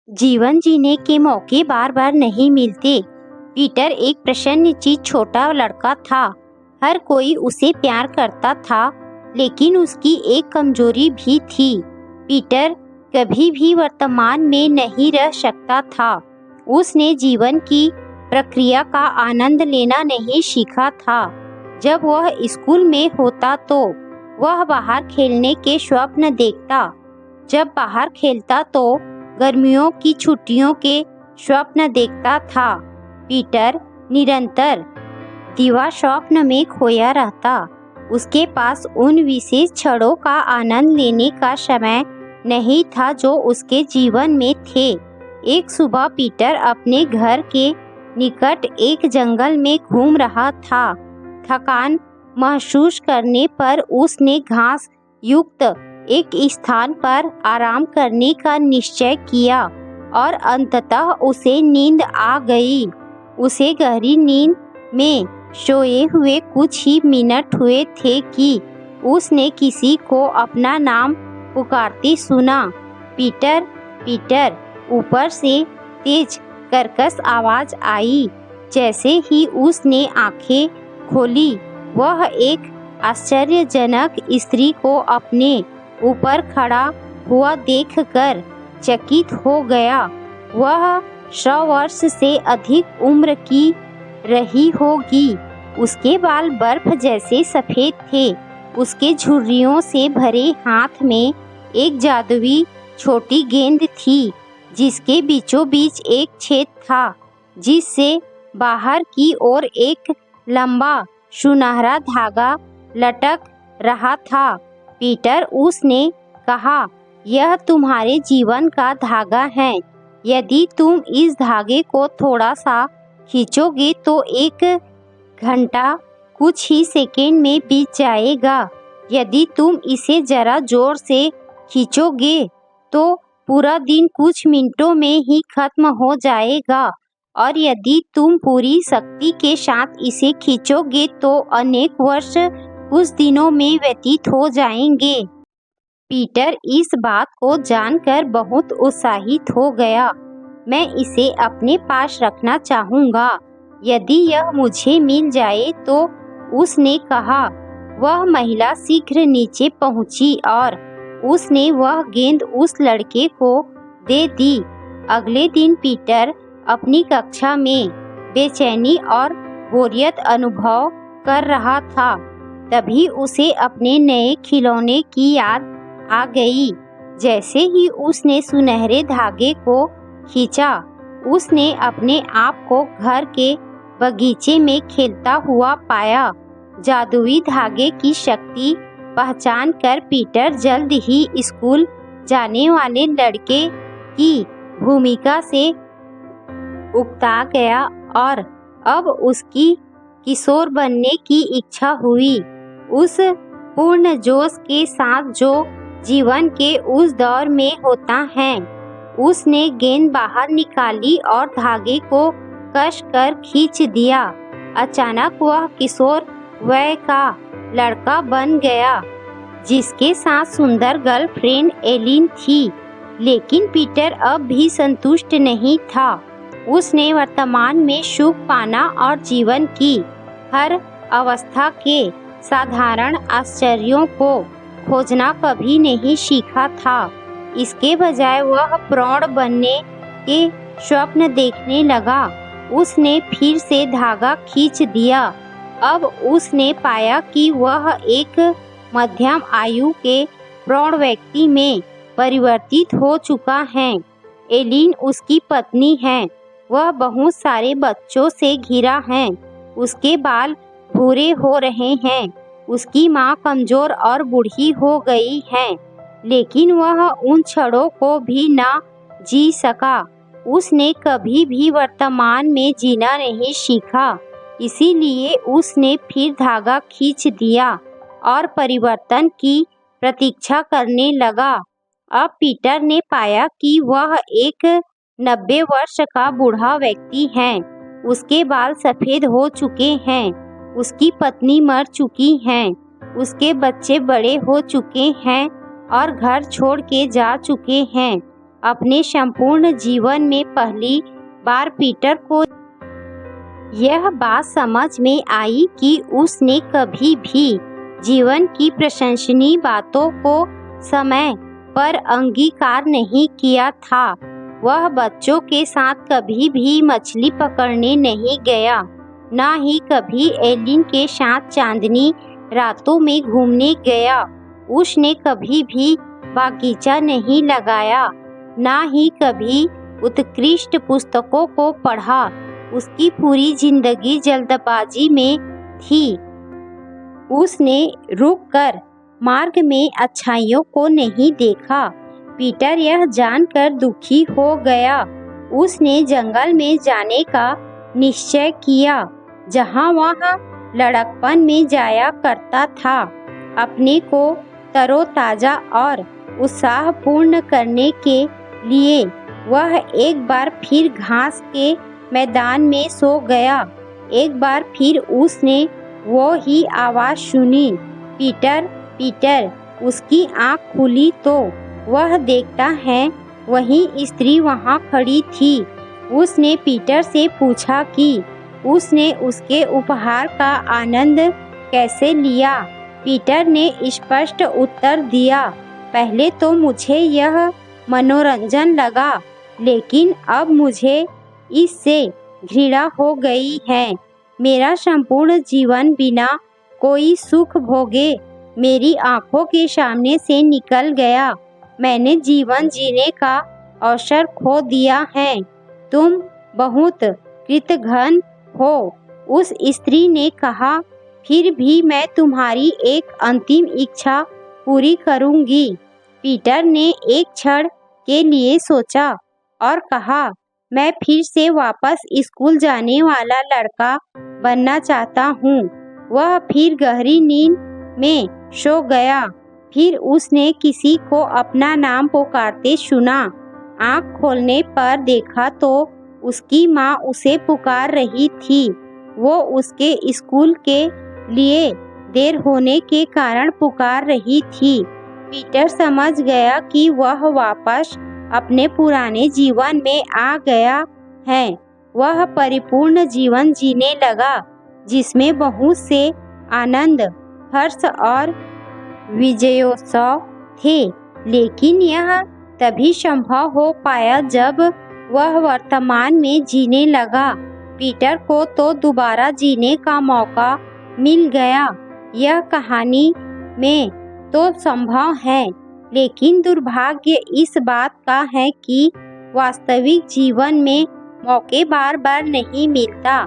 जीवन जीने के मौके बार बार नहीं मिलते। पीटर एक प्रसन्नचित्त छोटा लड़का था। हर कोई उसे प्यार करता था, लेकिन उसकी एक कमजोरी भी थी। पीटर कभी भी वर्तमान में नहीं रह सकता था। उसने जीवन की प्रक्रिया का आनंद लेना नहीं सीखा था। जब वह स्कूल में होता तो वह बाहर खेलने के स्वप्न देखता। जब बाहर खेलता तो गर्मियों की छुट्टियों के स्वप्न देखता था। पीटर निरंतर दिवा स्वप्न में खोया रहता। उसके पास उन विशेष क्षणों का आनंद लेने का समय नहीं था जो उसके जीवन में थे। एक सुबह पीटर अपने घर के निकट एक जंगल में घूम रहा था। थकान महसूस करने पर उसने घास युक्त एक स्थान पर आराम करने का निश्चय किया और अंततः उसे नींद आ गई। उसे गहरी नींद में सोए हुए कुछ ही मिनट हुए थे कि उसने किसी को अपना नाम पुकारते सुना, पीटर, पीटर। ऊपर से तेज कर्कश आवाज आई। जैसे ही उसने आंखें खोली, वह एक आश्चर्यजनक स्त्री को अपने ऊपर खड़ा हुआ देखकर चकित हो गया। वह 100 वर्ष से अधिक उम्र की रही होगी। उसके बाल बर्फ जैसे सफेद थे। उसके झुर्रियों से भरे हाथ में एक जादुई छोटी गेंद थी, जिसके बीचों बीच एक छेद था, जिससे बाहर की ओर एक लंबा सुनहरा धागा लटक रहा था। पीटर, उसने कहा, यह तुम्हारे जीवन का धागा है। यदि तुम इस धागे को थोड़ा सा खींचोगे तो एक घंटा कुछ ही सेकंड में बीत जाएगा। यदि तुम इसे जरा जोर से खींचोगे तो पूरा दिन कुछ मिनटों में ही खत्म हो जाएगा, और यदि तुम पूरी शक्ति के साथ इसे खींचोगे तो अनेक वर्ष कुछ दिनों में व्यतीत हो जाएंगे। पीटर इस बात को जानकर बहुत उत्साहित हो गया। मैं इसे अपने पास रखना चाहूँगा, यदि यह मुझे मिल जाए तो, उसने कहा। वह महिला शीघ्र नीचे पहुंची और उसने वह गेंद उस लड़के को दे दी। अगले दिन पीटर अपनी कक्षा में बेचैनी और बोरियत अनुभव कर रहा था। तभी उसे अपने नए खिलौने की याद आ गई। जैसे ही उसने सुनहरे धागे को खींचा, उसने अपने आप को घर के बगीचे में खेलता हुआ पाया। जादुई धागे की शक्ति पहचान कर पीटर जल्द ही स्कूल जाने वाले लड़के की भूमिका से उकता गया और अब उसकी किशोर बनने की इच्छा हुई। उस पूर्ण जोश के साथ जो जीवन के उस दौर में होता है, उसने गेंद बाहर निकाली और धागे को कस कर खींच दिया। अचानक वह किशोर वय का लड़का बन गया, जिसके साथ सुंदर गर्लफ्रेंड एलिन थी। लेकिन पीटर अब भी संतुष्ट नहीं था। उसने वर्तमान में सुख पाना और जीवन की हर अवस्था के साधारण आश्चर्यों को खोजना कभी नहीं सीखा था। इसके बजाय वह प्रौढ़ बनने के स्वप्न देखने लगा। उसने फिर से धागा खींच दिया। अब उसने पाया कि वह एक मध्यम आयु के प्रौढ़ व्यक्ति में परिवर्तित हो चुका है। एलिन उसकी पत्नी है। वह बहुत सारे बच्चों से घिरा है। उसके बाल भूरे हो रहे हैं। उसकी माँ कमजोर और बूढ़ी हो गई है, लेकिन वह उन क्षणों को भी न जी सका। उसने कभी भी वर्तमान में जीना नहीं सीखा। इसीलिए उसने फिर धागा खींच दिया और परिवर्तन की प्रतीक्षा करने लगा। अब पीटर ने पाया कि वह एक 90 वर्ष का बूढ़ा व्यक्ति है। उसके बाल सफेद हो चुके हैं। उसकी पत्नी मर चुकी है। उसके बच्चे बड़े हो चुके हैं और घर छोड़ के जा चुके हैं। अपने संपूर्ण जीवन में पहली बार पीटर को यह बात समझ में आई कि उसने कभी भी जीवन की प्रशंसनीय बातों को समय पर अंगीकार नहीं किया था। वह बच्चों के साथ कभी भी मछली पकड़ने नहीं गया, ना ही कभी एलिन के साथ चांदनी रातों में घूमने गया। उसने कभी भी बागीचा नहीं लगाया, ना ही कभी उत्कृष्ट पुस्तकों को पढ़ा। उसकी पूरी जिंदगी जल्दबाजी में थी। उसने रुककर मार्ग में अच्छाइयों को नहीं देखा। पीटर यह जानकर दुखी हो गया। उसने जंगल में जाने का निश्चय किया, जहां वह लड़कपन में जाया करता था। अपने को तरोताजा और उत्साहपूर्ण करने के लिए वह एक बार फिर घास के मैदान में सो गया। एक बार फिर उसने वो ही आवाज़ सुनी, पीटर पीटर। उसकी आँख खुली तो वह देखता है वही स्त्री वहाँ खड़ी थी। उसने पीटर से पूछा कि उसने उसके उपहार का आनंद कैसे लिया। पीटर ने स्पष्ट उत्तर दिया, पहले तो मुझे यह मनोरंजन लगा, लेकिन अब मुझे इससे घृणा हो गई है। मेरा संपूर्ण जीवन बिना कोई सुख भोगे मेरी आंखों के सामने से निकल गया। मैंने जीवन जीने का अवसर खो दिया है। तुम बहुत कृतघ्न हो, उस स्त्री ने कहा। फिर भी मैं तुम्हारी एक अंतिम इच्छा पूरी करूंगी। पीटर ने एक क्षण के लिए सोचा और कहा, मैं फिर से वापस स्कूल जाने वाला लड़का बनना चाहता हूँ। वह फिर गहरी नींद में सो गया। फिर उसने किसी को अपना नाम पुकारते सुना। आँख खोलने पर देखा तो उसकी माँ उसे पुकार रही थी। वो उसके स्कूल के लिए देर होने के कारण पुकार रही थी। पीटर समझ गया कि वह वापस अपने पुराने जीवन में आ गया है। वह परिपूर्ण जीवन जीने लगा, जिसमें बहुत से आनंद, हर्ष और विजयोत्सव थे। लेकिन यह तभी संभव हो पाया जब वह वर्तमान में जीने लगा। पीटर को तो दोबारा जीने का मौका मिल गया। यह कहानी में तो संभव है, लेकिन दुर्भाग्य इस बात का है कि वास्तविक जीवन में मौके बार बार नहीं मिलता।